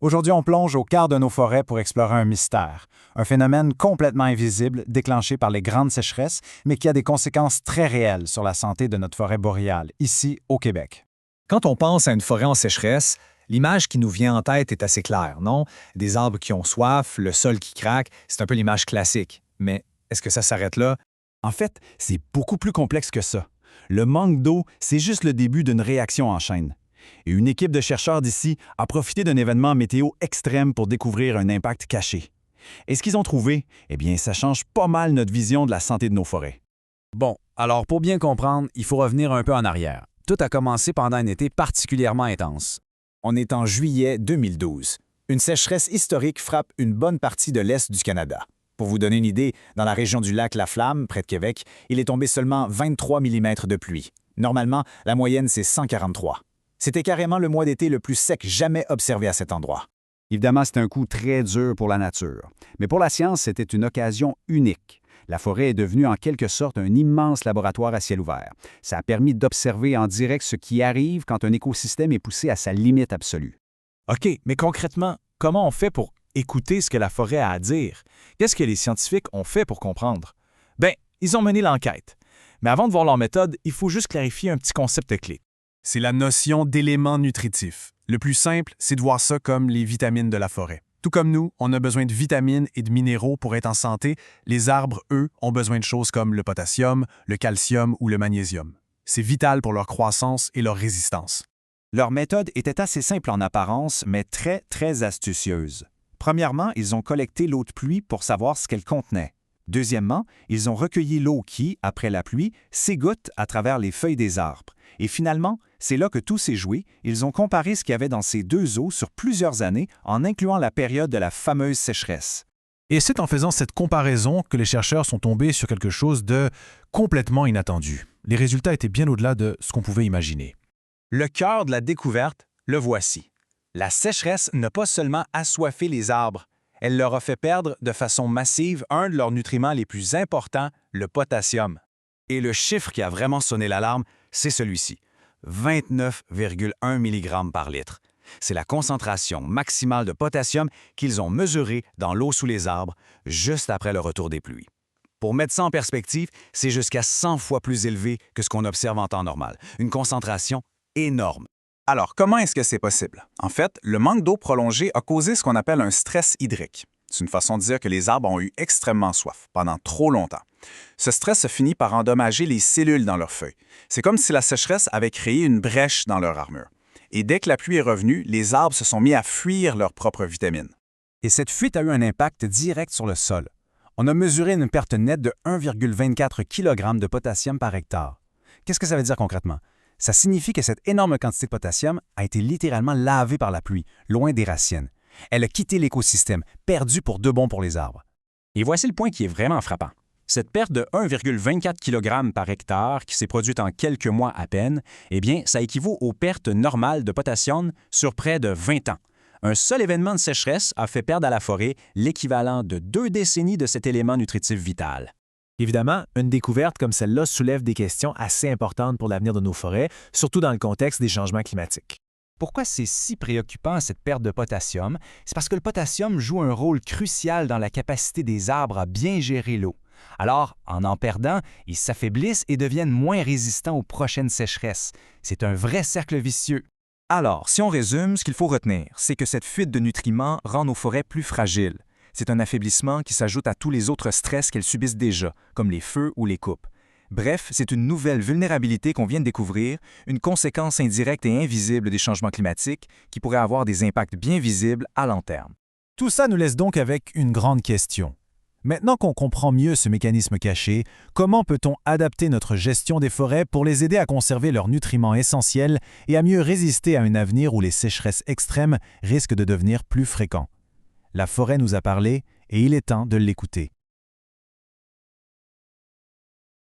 Aujourd'hui, on plonge au cœur de nos forêts pour explorer un mystère, un phénomène complètement invisible déclenché par les grandes sécheresses, mais qui a des conséquences très réelles sur la santé de notre forêt boréale, ici au Québec. Quand on pense à une forêt en sécheresse, l'image qui nous vient en tête est assez claire, non? Des arbres qui ont soif, le sol qui craque, c'est un peu l'image classique. Mais est-ce que ça s'arrête là? En fait, c'est beaucoup plus complexe que ça. Le manque d'eau, c'est juste le début d'une réaction en chaîne. Et une équipe de chercheurs d'ici a profité d'un événement météo extrême pour découvrir un impact caché. Et ce qu'ils ont trouvé, eh bien, ça change pas mal notre vision de la santé de nos forêts. Bon, alors pour bien comprendre, il faut revenir un peu en arrière. Tout a commencé pendant un été particulièrement intense. On est en juillet 2012. Une sécheresse historique frappe une bonne partie de l'Est du Canada. Pour vous donner une idée, dans la région du lac La Flamme, près de Québec, il est tombé seulement 23 mm de pluie. Normalement, la moyenne, c'est 143. C'était carrément le mois d'été le plus sec jamais observé à cet endroit. Évidemment, c'est un coup très dur pour la nature. Mais pour la science, c'était une occasion unique. La forêt est devenue en quelque sorte un immense laboratoire à ciel ouvert. Ça a permis d'observer en direct ce qui arrive quand un écosystème est poussé à sa limite absolue. OK, mais concrètement, comment on fait pour écouter ce que la forêt a à dire? Qu'est-ce que les scientifiques ont fait pour comprendre? Bien, ils ont mené l'enquête. Mais avant de voir leur méthode, il faut juste clarifier un petit concept clé. C'est la notion d'éléments nutritifs. Le plus simple, c'est de voir ça comme les vitamines de la forêt. Tout comme nous, on a besoin de vitamines et de minéraux pour être en santé, les arbres, eux, ont besoin de choses comme le potassium, le calcium ou le magnésium. C'est vital pour leur croissance et leur résistance. Leur méthode était assez simple en apparence, mais très astucieuse. Premièrement, ils ont collecté l'eau de pluie pour savoir ce qu'elle contenait. Deuxièmement, ils ont recueilli l'eau qui, après la pluie, s'égoutte à travers les feuilles des arbres. Et finalement, c'est là que tout s'est joué. Ils ont comparé ce qu'il y avait dans ces deux eaux sur plusieurs années, en incluant la période de la fameuse sécheresse. Et c'est en faisant cette comparaison que les chercheurs sont tombés sur quelque chose de complètement inattendu. Les résultats étaient bien au-delà de ce qu'on pouvait imaginer. Le cœur de la découverte, le voici. La sécheresse n'a pas seulement assoiffé les arbres, elle leur a fait perdre de façon massive un de leurs nutriments les plus importants, le potassium. Et le chiffre qui a vraiment sonné l'alarme, c'est celui-ci, 29,1 mg par litre. C'est la concentration maximale de potassium qu'ils ont mesurée dans l'eau sous les arbres juste après le retour des pluies. Pour mettre ça en perspective, c'est jusqu'à 100 fois plus élevé que ce qu'on observe en temps normal. Une concentration énorme. Alors, comment est-ce que c'est possible? En fait, le manque d'eau prolongée a causé ce qu'on appelle un stress hydrique. C'est une façon de dire que les arbres ont eu extrêmement soif pendant trop longtemps. Ce stress a fini par endommager les cellules dans leurs feuilles. C'est comme si la sécheresse avait créé une brèche dans leur armure. Et dès que la pluie est revenue, les arbres se sont mis à fuir leurs propres vitamines. Et cette fuite a eu un impact direct sur le sol. On a mesuré une perte nette de 1,24 kg de potassium par hectare. Qu'est-ce que ça veut dire concrètement? Ça signifie que cette énorme quantité de potassium a été littéralement lavée par la pluie, loin des racines. Elle a quitté l'écosystème, perdu pour de bon pour les arbres. Et voici le point qui est vraiment frappant. Cette perte de 1,24 kg par hectare qui s'est produite en quelques mois à peine, eh bien, ça équivaut aux pertes normales de potassium sur près de 20 ans. Un seul événement de sécheresse a fait perdre à la forêt l'équivalent de 2 décennies de cet élément nutritif vital. Évidemment, une découverte comme celle-là soulève des questions assez importantes pour l'avenir de nos forêts, surtout dans le contexte des changements climatiques. Pourquoi c'est si préoccupant cette perte de potassium? C'est parce que le potassium joue un rôle crucial dans la capacité des arbres à bien gérer l'eau. Alors, en perdant, ils s'affaiblissent et deviennent moins résistants aux prochaines sécheresses. C'est un vrai cercle vicieux. Alors, si on résume, ce qu'il faut retenir, c'est que cette fuite de nutriments rend nos forêts plus fragiles. C'est un affaiblissement qui s'ajoute à tous les autres stress qu'elles subissent déjà, comme les feux ou les coupes. Bref, c'est une nouvelle vulnérabilité qu'on vient de découvrir, une conséquence indirecte et invisible des changements climatiques qui pourrait avoir des impacts bien visibles à long terme. Tout ça nous laisse donc avec une grande question. Maintenant qu'on comprend mieux ce mécanisme caché, comment peut-on adapter notre gestion des forêts pour les aider à conserver leurs nutriments essentiels et à mieux résister à un avenir où les sécheresses extrêmes risquent de devenir plus fréquents? La forêt nous a parlé et il est temps de l'écouter.